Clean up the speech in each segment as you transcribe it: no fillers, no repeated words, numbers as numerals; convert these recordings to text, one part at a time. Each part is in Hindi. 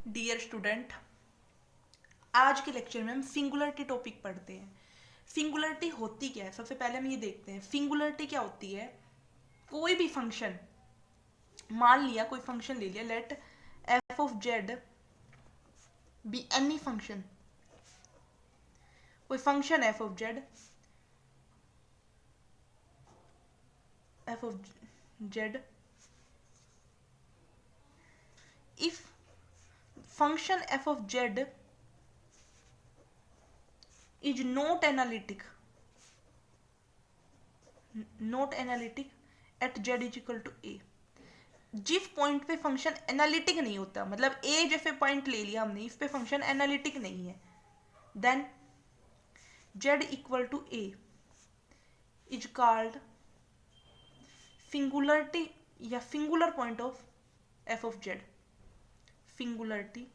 डियर स्टूडेंट, आज के लेक्चर में हम सिंगुलरिटी टॉपिक पढ़ते हैं। सिंगुलरिटी होती क्या है, सबसे पहले हम ये देखते हैं सिंगुलरिटी क्या होती है। कोई भी फंक्शन, मान लिया कोई फंक्शन ले लिया, let f of z be any function, कोई function f of z if function f of z is not analytic at z is equal to a। जिस पॉइंट पे फंक्शन एनालिटिक नहीं होता, मतलब a जैसे पॉइंट ले लिया हमने, इस पे फंक्शन एनालिटिक नहीं है, then z equal to a is called singularity या singular point of f of z। Singularity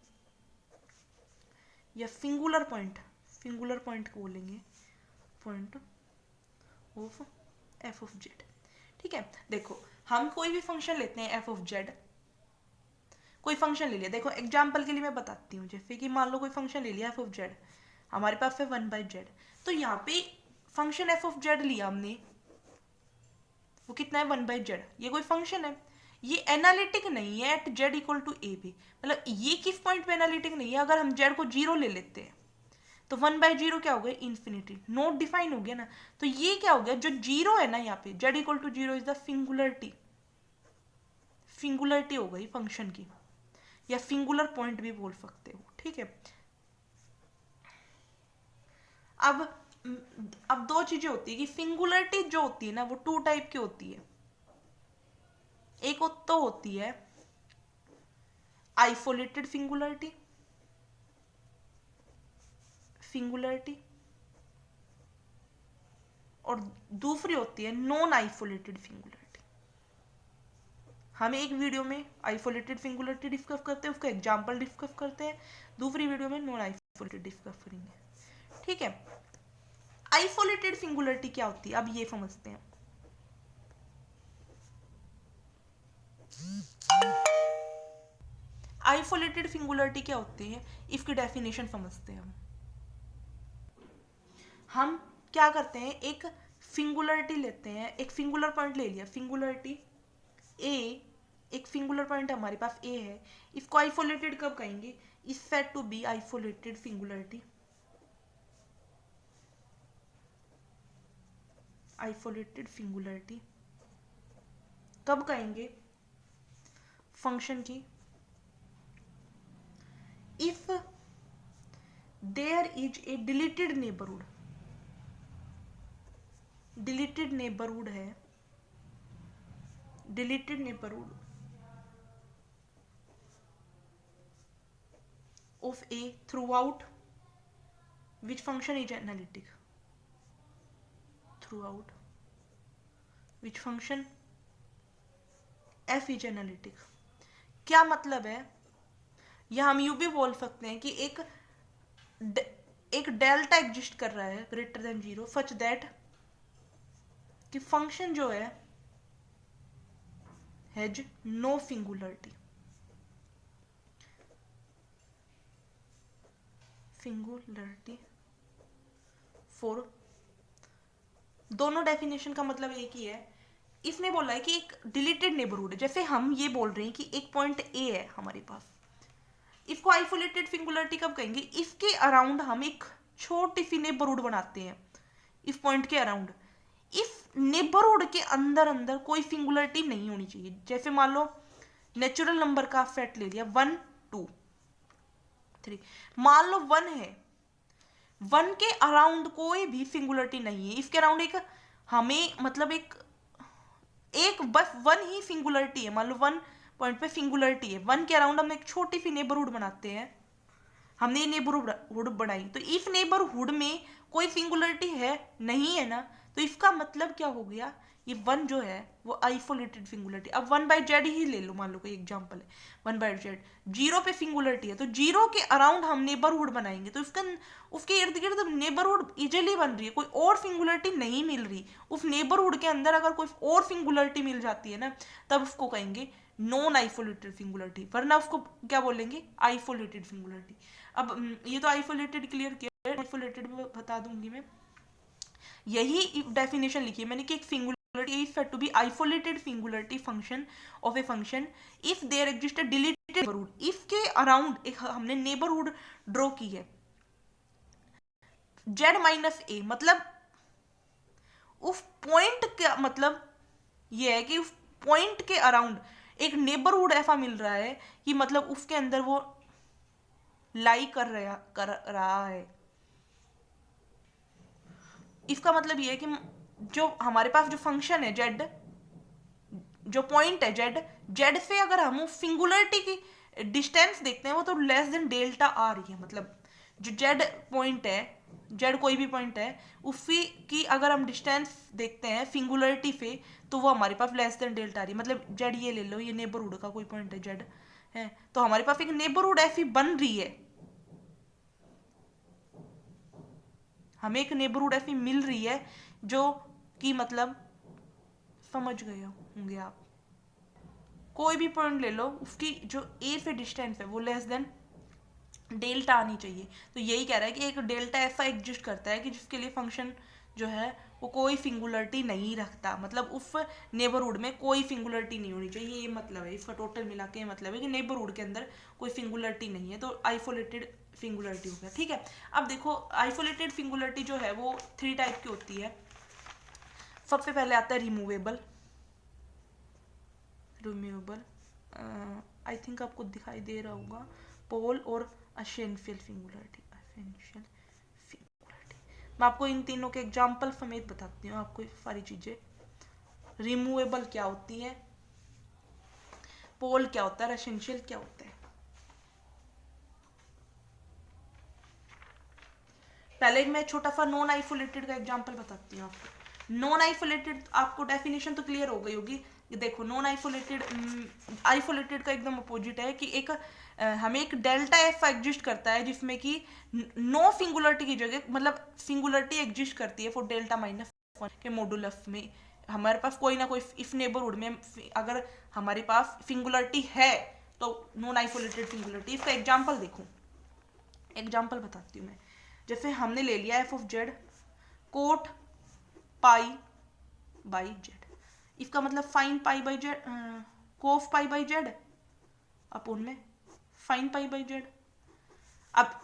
या सिंगुलर पॉइंट को बोलेंगे point of f of z. ठीक है, देखो हम कोई भी फंक्शन लेते हैं एफ ऑफ जेड, कोई फंक्शन ले लिया। देखो एग्जांपल के लिए मैं बताती हूँ, जैसे कि मान लो कोई फंक्शन ले लिया एफ ऑफ जेड, हमारे पास है 1/z। तो यहाँ पे फंक्शन एफ ऑफ जेड लिया हमने, वो कितना है 1/z। ये कोई फंक्शन है, ये एनालिटिक नहीं है एट जेड इक्वल टू ए पे। मतलब ये किस पॉइंट पे एनालिटिक नहीं है, अगर हम जेड को 0 ले लेते हैं तो 1/0 क्या हो गया, इन्फिनिटी, नोट डिफाइन हो गया ना। तो ये क्या हो गया, जो 0 है ना यहाँ पे, z equal to 0 is the singularity हो गई फंक्शन की, या सिंगुलर पॉइंट भी बोल सकते हो। ठीक है, अब दो चीजें होती है कि सिंगुलरिटी जो होती है ना, वो 2 टाइप की होती है। एक तो होती है आइसोलेटेड सिंगुलरिटी और दूसरी होती है नॉन आइसोलेटेड सिंगुलरिटी। हम एक वीडियो में आइसोलेटेड सिंगुलरिटी डिस्कस करते हैं, उसका एग्जांपल डिस्कस करते हैं, दूसरी वीडियो में नॉन आइसोलेटेड डिस्कस करेंगे। ठीक है, आइसोलेटेड सिंगुलरिटी क्या होती है, अब ये समझते हैं। आइसोलेटेड सिंगुलरिटी क्या होती है, इसकी डेफिनेशन समझते हैं। हम क्या करते हैं, एक सिंगुलरिटी लेते हैं, एक सिंगुलर पॉइंट ले लिया, सिंगुलरिटी ए, एक सिंगुलर पॉइंट हमारे पास ए है। इसको आइसोलेटेड कब कहेंगे, is said to be isolated singularity. Isolated singularity कब कहेंगे, फंक्शन की if there is a deleted neighborhood है, deleted neighborhood of a throughout which function is analytic, throughout which function f is analytic। क्या मतलब है, या हम यूं भी बोल सकते हैं कि एक डेल्टा एग्जिस्ट कर रहा है ग्रेटर देन 0 सच दैट कि फंक्शन जो है हैज नो सिंगुलरिटी फॉर, दोनों डेफिनेशन का मतलब एक ही है। इसने बोला है कि एक डिलीटेड नेबरहुड है, जैसे हम ये बोल रहे हैं कि एक पॉइंट ए है हमारे पास, इसको आइसोलेटेड सिंगुलरिटी कब कहेंगे, इसके अराउंड हम एक छोटी सी नेबरहुड बनाते हैं, इस पॉइंट के अराउंड। इस नेबरहुड के अंदर कोई सिंगुलरिटी नहीं होनी चाहिए। जैसे मान लो नेचुरल नंबर का सेट ले लिया 1 2 3, मान लो 1 है, 1 के अराउंड कोई भी सिंगुलरिटी नहीं है, इसके अराउंड एक हमें मतलब एक बस 1 ही सिंगुलरिटी है। मान लो 1 पॉइंट पे सिंगुलरिटी है, 1 के अराउंड हम एक छोटी सी नेबरहुड बनाते हैं, हमने ये नेबरहुड बनाई, तो इस नेबरहुड में कोई सिंगुलरिटी है नहीं है ना, तो इसका मतलब क्या हो गया, ये 1 जो है वो आइसोलेटेड सिंगुलरिटी। अब 1/z ही ले लो, मान लो कोई एग्जांपल है 1/z, 0 पे सिंगुलरिटी है, तो 0 के अराउंड हम नेबरहुड बनाएंगे, तो उसके इर्द गिर्द नेबरहुड इजीली बन रही है, कोई और सिंगुलरिटी नहीं मिल रही। उस नेबरहुड के अंदर अगर कोई और सिंगुलरिटी मिल जाती है ना, तब उसको कहेंगे नॉन आइसोलेटेड सिंगुलरिटी, वरना उसको क्या बोलेंगे, आइसोलेटेड सिंगुलरिटी। अब ये तो आइसोलेटेड क्लियर किया, आइसोलेटेड बता दूंगी मैं। यही डेफिनेशन लिखी है मैंने कि एक singularity is said to be isolated singularity function of a function if there exist a deleted neighbourhood. If के अराउंड एक हमने नेबरहुड ड्रॉ की है z माइनस ए, मतलब उस पॉइंट का मतलब ये है कि उस पॉइंट के अराउंड एक नेबरहुड ऐसा मिल रहा है कि मतलब उसके अंदर वो लाई कर रहा है। इसका मतलब ये है कि जो हमारे पास जो फंक्शन है z, जो पॉइंट है z से अगर हम सिंगुलरिटी की डिस्टेंस देखते हैं वो तो लेस देन डेल्टा आ रही है। मतलब जो z पॉइंट है, z कोई भी पॉइंट है, उसी की अगर हम डिस्टेंस देखते हैं सिंगुलरिटी से तो वो हमारे पास लेस देन डेल्टा आ रही है। मतलब z ये ले लो, ये नेबरहुड का कोई पॉइंट है z है, तो हमारे पास एक नेबरहुड ऐसी बन रही है, हमें एक नेबरहुड ऐसी मिल रही है जो कि मतलब समझ गए होंगे आप। कोई भी पॉइंट ले लो, उसकी जो ए से डिस्टेंस है वो लेस देन डेल्टा आनी चाहिए। तो यही कह रहा है कि एक डेल्टा ऐसा एग्जिस्ट करता है कि जिसके लिए फंक्शन जो है वो कोई सिंगुलरिटी नहीं रखता, मतलब उस नेबरहुड में कोई सिंगुलरिटी नहीं होनी चाहिए। ये मतलब है इसका, टोटल मिला के मतलब है कि नेबरहुड के अंदर कोई सिंगुलरिटी नहीं है, तो आइसोलेटेड सिंगुलरिटी हो गया। ठीक है, अब देखो आइसोलेटेड सिंगुलरिटी जो है वो 3 टाइप की होती है। सबसे पहले आता है रिमूवेबल। आई थिंक आपको दिखाई दे रहा होगा, पोल और एसेंशियल सिंगुलरिटी। मैं आपको इन तीनों के एग्जाम्पल समेत बताती हूँ आपको सारी चीजें। रिमूवेबल क्या होती है, पोल क्या होता है, एसेंशियल क्या होता है। पहले मैं छोटा सा नॉन आइसोलेटेड का एग्जांपल बताती हूँ आपको। नॉन आइसोलेटेड आपको डेफिनेशन तो क्लियर हो गई होगी। देखो नॉन आइसोलेटेड, आइसोलेटेड का एकदम अपोजिट है कि एक हमें एक डेल्टा एफ एग्जिस्ट करता है जिसमें कि नो सिंगुलरिटी की जगह, मतलब सिंगुलरिटी एग्जिस्ट करती है फॉर डेल्टा माइनस वन के मॉडुलस में। हमारे पास कोई ना कोई इफ नेबरहुड में अगर हमारे पास सिंगुलरिटी है तो नॉन आइसोलेटेड सिंगुलरिटी। इसका एग्जाम्पल देखो, एग्जाम्पल बताती हूँ मैं। जैसे हमने ले लिया f of z cot pi by z, इसका मतलब sine pi by z, cos pi by z upon में फाइन पाई बाई जेड। अब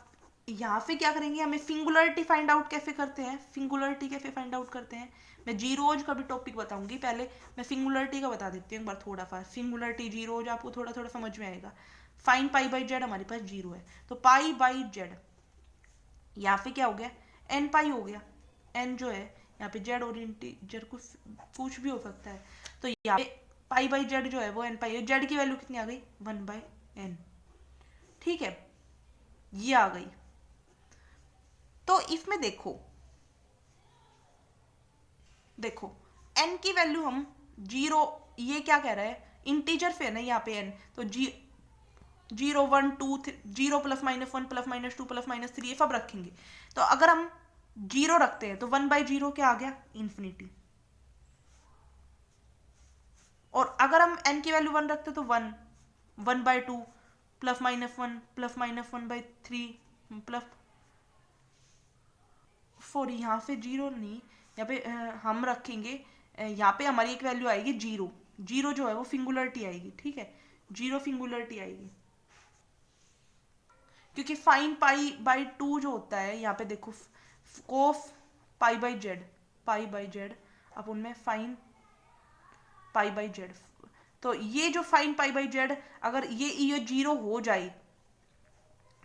यहाँ पे क्या करेंगे, हमें सिंगुलरिटी फाइंड आउट कैसे करते हैं, सिंगुलरिटी कैसे फाइंड आउट करते हैं मैं जीरोज का भी टॉपिक बताऊंगी। पहले मैं सिंगुलरिटी का बता देती हूँ एक बार थोड़ा सा। सिंगुलरिटी जीरोज आपको थोड़ा थोड़ा समझ में आएगा। फाइन पाई बाई जेड हमारे पास जीरो है, तो पाई बाई जेड यहाँ पे क्या हो गया, एन पाई हो गया। एन जो है यहाँ पे जेड और इंटीजर कुछ भी हो सकता है, तो यहाँ पे पाई बाई जेड जो है वो एन पाई है। जेड की वैल्यू कितनी आ गई, 1/n। ठीक है, ये आ गई। तो इसमें देखो देखो n की वैल्यू हम जीरो, ये क्या कह रहा है, इंटीजर से है ना यहाँ पे n, तो 0 1 2 0 plus minus 1 plus minus 2 plus minus 3 ये सब रखेंगे। तो अगर हम 0 रखते हैं तो 1/0 क्या आ गया, इन्फिनिटी। और अगर हम n की वैल्यू 1 रखते हैं तो 1/2 plus minus 1 plus minus 1/3 plus, sorry यहाँ पे 0 नहीं, यहाँ पे हम रखेंगे, यहाँ पे हमारी एक वैल्यू आएगी 0। 0 जो है वो सिंगुलरिटी आएगी। ठीक है, 0 सिंगुलरिटी आएगी, क्योंकि फाइन पाई बाई 2 जो होता है यहाँ पे देखो, कोफ पाई बाई जेड अब उनमें फाइन पाई बाई जेड। तो ये जो फाइन पाई बाई जेड अगर ये 0 हो जाए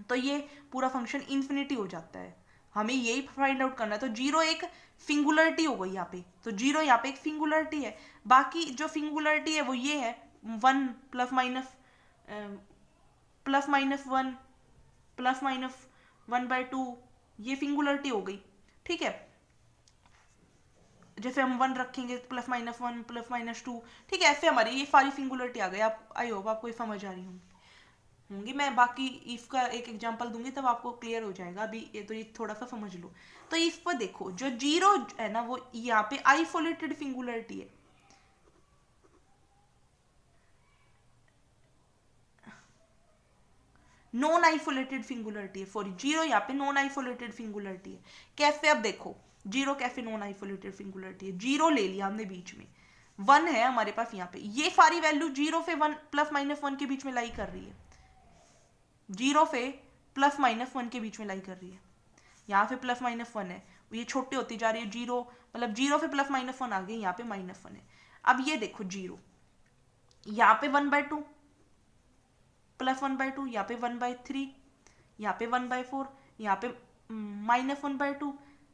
तो ये पूरा फंक्शन इन्फिनिटी हो जाता है। हमें यही फाइंड आउट करना है। तो 0 एक सिंगुलरिटी हो गई यहाँ पे, तो 0 यहाँ पे एक सिंगुलरिटी है। बाकी जो सिंगुलरिटी है वो ये है 1 प्लस माइनस 1 प्लस माइनस 1/2, ये सिंगुलरिटी हो गई। ठीक है, जैसे हम 1 रखेंगे प्लस माइनस 1 प्लस माइनस 2, ठीक है, ऐसे हमारी ये सारी सिंगुलरिटी आ गई। आप आई होप आपको समझ आ रही होंगी। मैं बाकी इसका एक एग्जांपल दूंगी तब आपको क्लियर हो जाएगा। अभी ये थोड़ा सा समझ लो। तो इस पर देखो जो 0 है ना वो यहाँ पे आइसोलेटेड सिंगुलरिटी है। नॉन आइसोलेटेड सिंगुलरिटी है, सॉरी जीरो यहाँ पे नॉन आइसोलेटेड सिंगुलरिटी है। कैसे, अब देखो जीरो कैसे नॉन आइसोलेटेड सिंगुलरिटी है। जीरो ले लिया हमने बीच में, वन है हमारे पास यहाँ पे, ये सारी वैल्यू जीरो से वन प्लस माइनस वन के बीच में लाई कर रही है, जीरो से प्लस माइनस वन के बीच में लाई कर रही है। यहाँ पे प्लस माइनस वन है, ये छोटी होती जा रही है, जीरो मतलब जीरो से प्लस माइनस वन आ गई, यहाँ पे माइनस वन है। अब ये देखो जीरो, यहाँ पे 1/2 प्लस 1/2, यहाँ पे 1/3, यहाँ पे 1/4, यहाँ पे -1/2,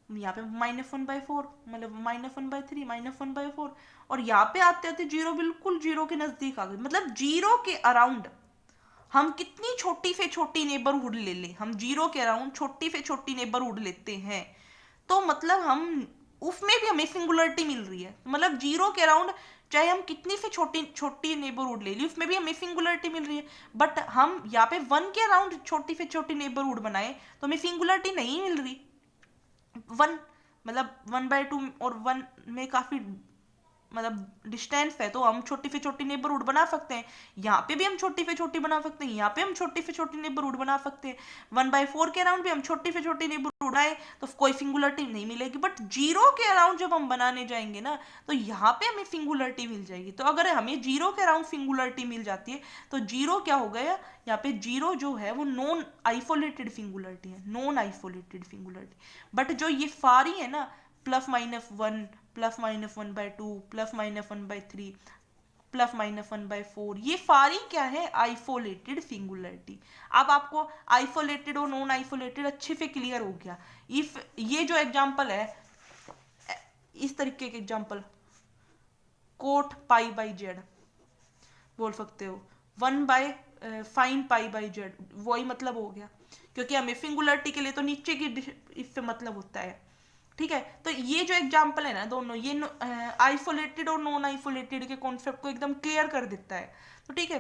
यहाँ पे -1/4, मतलब -1/3 -1/4, और यहाँ पे आते आते जीरो बिल्कुल जीरो के नजदीक आ गए। मतलब जीरो के अराउंड हम कितनी छोटी से छोटी नेबरहुड ले लें, हम जीरो के अराउंड छोटी से छोटी नेबरहुड लेते हैं तो मतलब हम उसमें भी हमें सिंगुलरिटी मिल रही है। मतलब जीरो के अराउंड चाहे हम कितनी से छोटी छोटी नेबरहुड ले ली उसमें भी हमें सिंगुलरिटी मिल रही है, बट हम यहाँ पे वन के अराउंड छोटी से छोटी नेबरहुड बनाए तो हमें सिंगुलरिटी नहीं मिल रही। वन मतलब 1/2 और वन में काफी मतलब डिस्टेंस है, तो हम छोटी से छोटी नेबरहुड बना सकते हैं। यहाँ पे भी हम छोटी से छोटी बना सकते हैं, यहाँ पे हम छोटी से छोटी नेबरहुड बना सकते हैं। 1/4 के अराउंड भी हम छोटी से छोटी नेबरहुड बनाए तो कोई सिंगुलरिटी नहीं मिलेगी, बट जीरो के अराउंड जब हम बनाने जाएंगे ना तो यहाँ पे हमें सिंगुलरिटी मिल जाएगी। तो अगर हमें जीरो के अराउंड सिंगुलरिटी मिल जाती है तो जीरो क्या हो गया, यहाँ पे जीरो जो है वो नॉन आइसोलेटेड सिंगुलरिटी है, नॉन आइसोलेटेड सिंगुलरिटी। बट जो ये सारी है ना +-1 +-1/2 +-1/3 +-1/4, ये सारी क्या है आइसोलेटेड सिंगुलरिटी। अब आपको आइसोलेटेड और नॉन आइसोलेटेड अच्छे से क्लियर हो गया। इफ ये जो एग्जांपल है, इस तरीके के एग्जांपल कोट π/z बोल सकते हो, 1/sin π/z, वही मतलब हो गया, क्योंकि हमें सिंगुलरिटी के लिए तो नीचे की इससे मतलब होता है। ठीक है, तो ये जो एग्जांपल है ना दोनों, ये आइसोलेटेड और नॉन आइसोलेटेड के कॉन्सेप्ट को एकदम क्लियर कर देता है। तो ठीक है,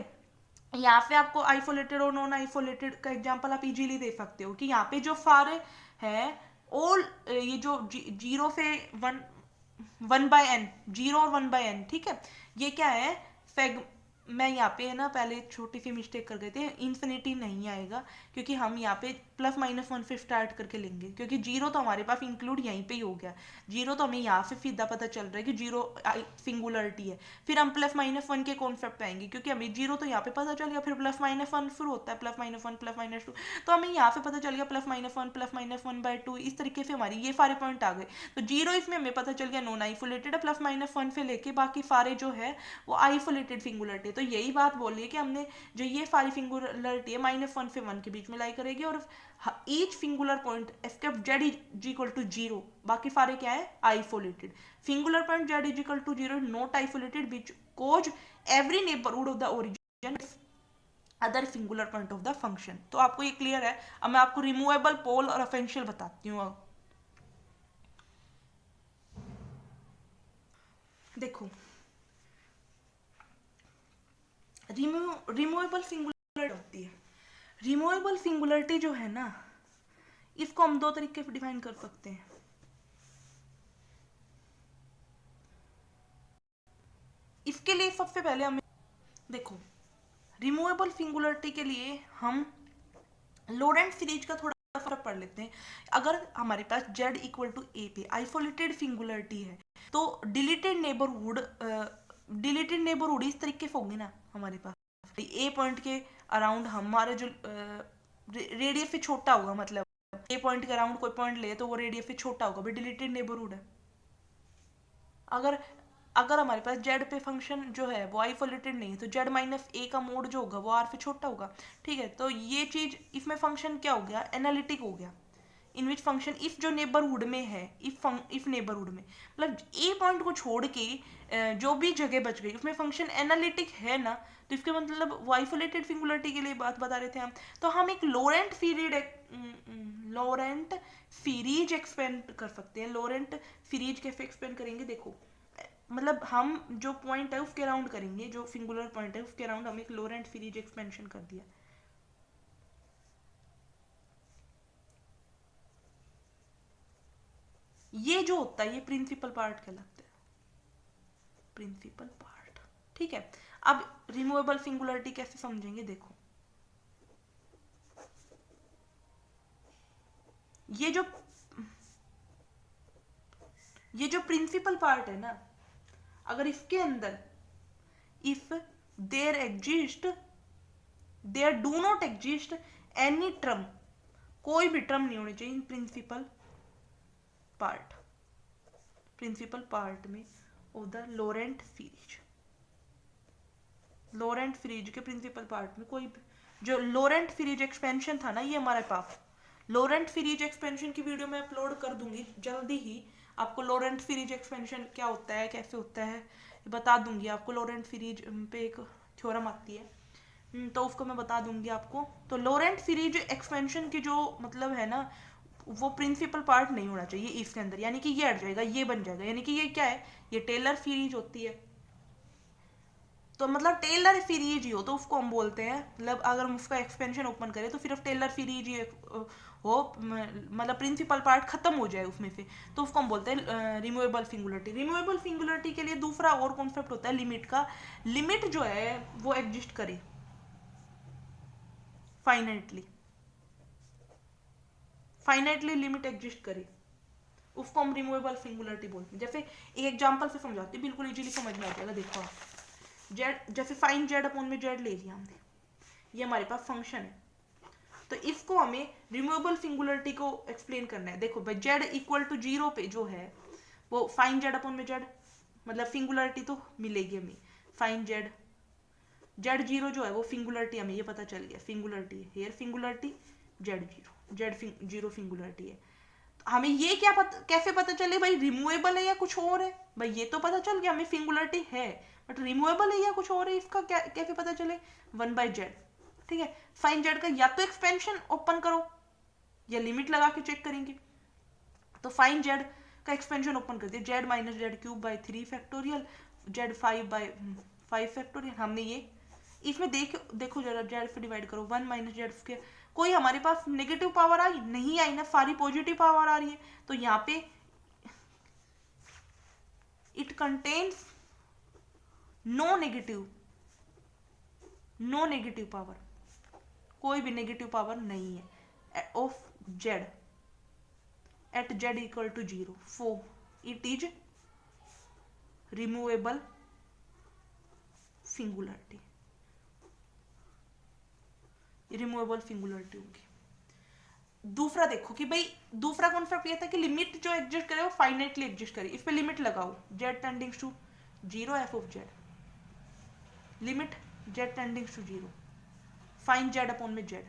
यहाँ पे आपको आइसोलेटेड और नॉन आइसोलेटेड का एग्जांपल आप इजीली दे सकते हो कि यहाँ पे जो सारे हैं ऑल, ये जो जीरो से 1/n, जीरो और 1/n, ठीक है, ये क्या है मैं यहाँ पे है ना पहले छोटी सी मिस्टेक कर गए थे, इन्फिनिटी नहीं आएगा क्योंकि हम यहाँ पे +-1 से स्टार्ट करके लेंगे, क्योंकि जीरो तो हमारे पास इंक्लूड यहीं पे ही हो गया। जीरो तो हमें यहाँ से सीधा पता चल रहा है कि जीरो सिंगुलरिटी है। फिर हम +-1 के कॉन्सेप्ट पे आएंगे क्योंकि हमें जीरो तो यहाँ पे पता चल गया, फिर +-1 शुरू होता है, +-1 +-2, तो हमें यहाँ पे पता चल गया +-1 +-1/2, इस तरीके से हमारी ये सारे पॉइंट आ गए। तो जीरो इसमें हमें पता चल गया नॉन आइसोलेटेड है, +-1 से लेके बाकी सारे जो है वो आइसोलेटेड सिंगुलरिटी। तो यही बात बोली है कि हमने जो ये सारी सिंगुलरिटी है -1 से 1 के बीच में लाई करेगी, और each singular point except z is equal to 0, बाकी सारे क्या है isolated. Singular point z is equal to 0 not isolated because every neighbourhood of the origin other singular point of the function. तो आपको ये क्लियर है। अब मैं आपको रिमूवेबल पोल और अफेंशियल बताती हूँ। देखो रिमूवेबल सिंगुलरिटी होती है, रिमूवेबल सिंगुलरिटी जो है ना इसको हम दो तरीके से डिफाइन कर सकते हैं। इसके लिए सबसे पहले हमें देखो, रिमूवेबल सिंगुलरिटी के लिए हम लोरेंट्ज सीरीज का थोड़ा फर्क पढ़ लेते हैं। अगर हमारे पास z इक्वल टू a पे आइसोलेटेड सिंगुलरिटी है तो डिलीटेड नेबरहुड इस तरीके से होंगे ना हमारे पास, a पॉइंट के अराउंड हमारे जो रेडियस से छोटा होगा, मतलब a पॉइंट के अराउंड कोई पॉइंट ले तो वो रेडियस से छोटा होगा, डिलीटेड नेबरहुड है। अगर अगर हमारे पास z पे फंक्शन जो है वो आइसोलेटेड नहीं है तो z-a का मोड जो होगा वो r से छोटा होगा। ठीक है, तो ये चीज इसमें फंक्शन क्या हो गया, एनालिटिक हो गया, इन विच फंक्शन इफ जो नेबरहुड में है, इफ नेबरहुड में मतलब ए पॉइंट को छोड़ के जो भी जगह बच गई उसमें फंक्शन एनालिटिक है ना, तो इसके मतलब वो आइसोलेटेड सिंगुलरिटी के लिए बात बता रहे थे हम। तो हम एक लोरेंट सीरीज एक्सपेंड कर सकते हैं। लोरेंट सीरीज कैसे एक्सपेंड करेंगे, देखो मतलब हम जो पॉइंट है उसके अराउंड करेंगे, जो सिंगुलर पॉइंट है उसके अराउंड हम एक लोरेंट सीरीज एक्सपेंशन कर दिया। ये जो होता है ये प्रिंसिपल पार्ट कहलाता है, प्रिंसिपल पार्ट। ठीक है, अब रिमूवेबल सिंगुलरिटी कैसे समझेंगे, देखो ये जो प्रिंसिपल पार्ट है ना, अगर इसके अंदर if there do not exist any term, कोई भी टर्म नहीं होनी चाहिए इन प्रिंसिपल पार्ट में ऑफ द लोरेंट सीरीज के प्रिंसिपल पार्ट में कोई जो लोरेंट सीरीज एक्सपेंशन था ना, ये हमारे पास लोरेंट सीरीज एक्सपेंशन की वीडियो मैं अपलोड कर दूंगी जल्दी ही। आपको लोरेंट सीरीज एक्सपेंशन क्या होता है, कैसे होता है बता दूंगी आपको। लोरेंट सीरीज पे एक थ्योरम आती है तो उसको मैं बता दूंगी आपको। तो लोरेंट सीरीज एक्सपेंशन की जो मतलब है ना, वो प्रिंसिपल पार्ट नहीं होना चाहिए इसके अंदर, यानी कि ये हट जाएगा, ये बन जाएगा। यानी कि ये क्या है, ये टेलर सीरीज होती है। तो मतलब टेलर सीरीज ही हो तो उसको हम बोलते हैं, मतलब अगर हम उसका एक्सपेंशन ओपन करें तो सिर्फ टेलर सीरीज ही हो, मतलब प्रिंसिपल पार्ट खत्म हो जाए उसमें से, तो उसको हम बोलते हैं रिमूवेबल सिंगुलरिटी। रिमूवेबल सिंगुलरिटी के लिए दूसरा और कॉन्सेप्ट होता है लिमिट का। लिमिट जो है वो एग्जिस्ट करे फाइनाइटली लिमिट एग्जिस्ट करे, उसको हम रिमूवेबल सिंगुलरिटी बोलते हैं। जैसे एक एग्जांपल से समझाते हैं, बिल्कुल इजीली समझ में आ जाएगा। देखो आप जेड, जैसे फाइन जेड अपॉन में जेड ले लिया हमने, ये हमारे पास फंक्शन है। तो इसको हमें रिमूवेबल सिंगुलरिटी को एक्सप्लेन करना है। देखो भाई जेड इक्वल टू 0 पे जो है वो फाइन जेड अपॉन में जेड, मतलब सिंगुलरिटी तो मिलेगी हमें। फाइन जेड, जेड 0 जो है वो सिंगुलरिटी, हमें ये पता चल गया सिंगुलरिटी है। Here singularity z 0, z 0 singularity है। हमें ये क्या कैसे पता चले भाई रिमूवेबल है या कुछ और है? भाई ये तो पता चल गया हमें सिंगुलरिटी है, बट रिमूवेबल है या कुछ और है, इसका क्या कैसे पता चले? 1/z। ठीक है, फाइन जेड का या तो एक्सपेंशन ओपन करो या लिमिट लगा के चेक करेंगे। तो फाइन जेड का एक्सपेंशन ओपन कर दिया, Z minus Z cube by 3 factorial, Z 5/5 factorial. हमने ये इसमें देखो जरा, जेड से डिवाइड करो, 1 माइनस जेड स्क्वायर। कोई हमारे पास नेगेटिव पावर आई नहीं, आई ना, सारी पॉजिटिव पावर आ रही है। तो यहाँ पे it contains no negative power, कोई भी नेगेटिव पावर नहीं है of z at z equal to 0, so it is removable singularity, removable singularity होगी। दूसरा देखो कि भाई दूसरा कॉन्सेप्ट ये था कि लिमिट जो एग्जिस्ट करे वो फाइनाइटली एग्जिस्ट करे। इस पे लिमिट लगाओ, Z टेंडिंग्स to 0 F of Z, limit Z टेंडिंग्स to 0 fine Z upon में जेड।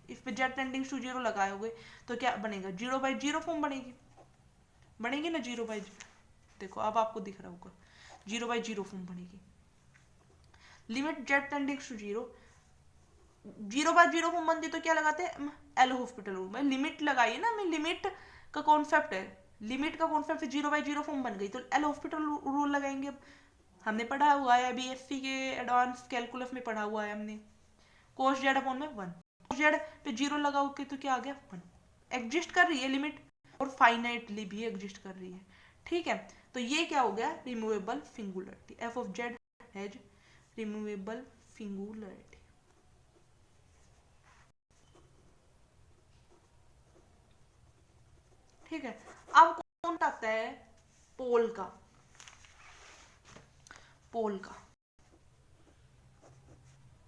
इस पे जेड टेंडिंग्स टू 0 लगाओगे तो क्या बनेगा, 0/0 फॉर्म बनेगी ना 0/0। देखो अब आपको दिख रहा होगा 0/0 फॉर्म बनेगी। लिमिट जेड टेंडिंग्स टू 0 फॉर्म बनती तो क्या लगाते हैं, एल हॉस्पिटल रूल में लिमिट लगाइए ना, हमें लिमिट का कॉन्सेप्ट है, लिमिट का कॉन्सेप्ट 0/0 फॉर्म बन गई तो एल हॉस्पिटल रूल लगाएंगे। अब हमने पढ़ा हुआ है बीएससी के एडवांस कैलकुलस में पढ़ा हुआ है हमने, कोस जेड अपॉन में 1, कोस जेड पे 0 लगाओ के तो क्या आ गया 1। एग्जिस्ट कर रही है लिमिट और फाइनाइटली भी एग्जिस्ट कर रही है। ठीक है, तो ये क्या हो गया, removable singularity. F of Z has removable singularity. ठीक है, अब कौन आता है, पोल का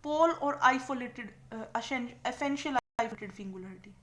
पोल और आइसोलेटेड एसेंशियल आइसोलेटेड सिंगुलरिटी।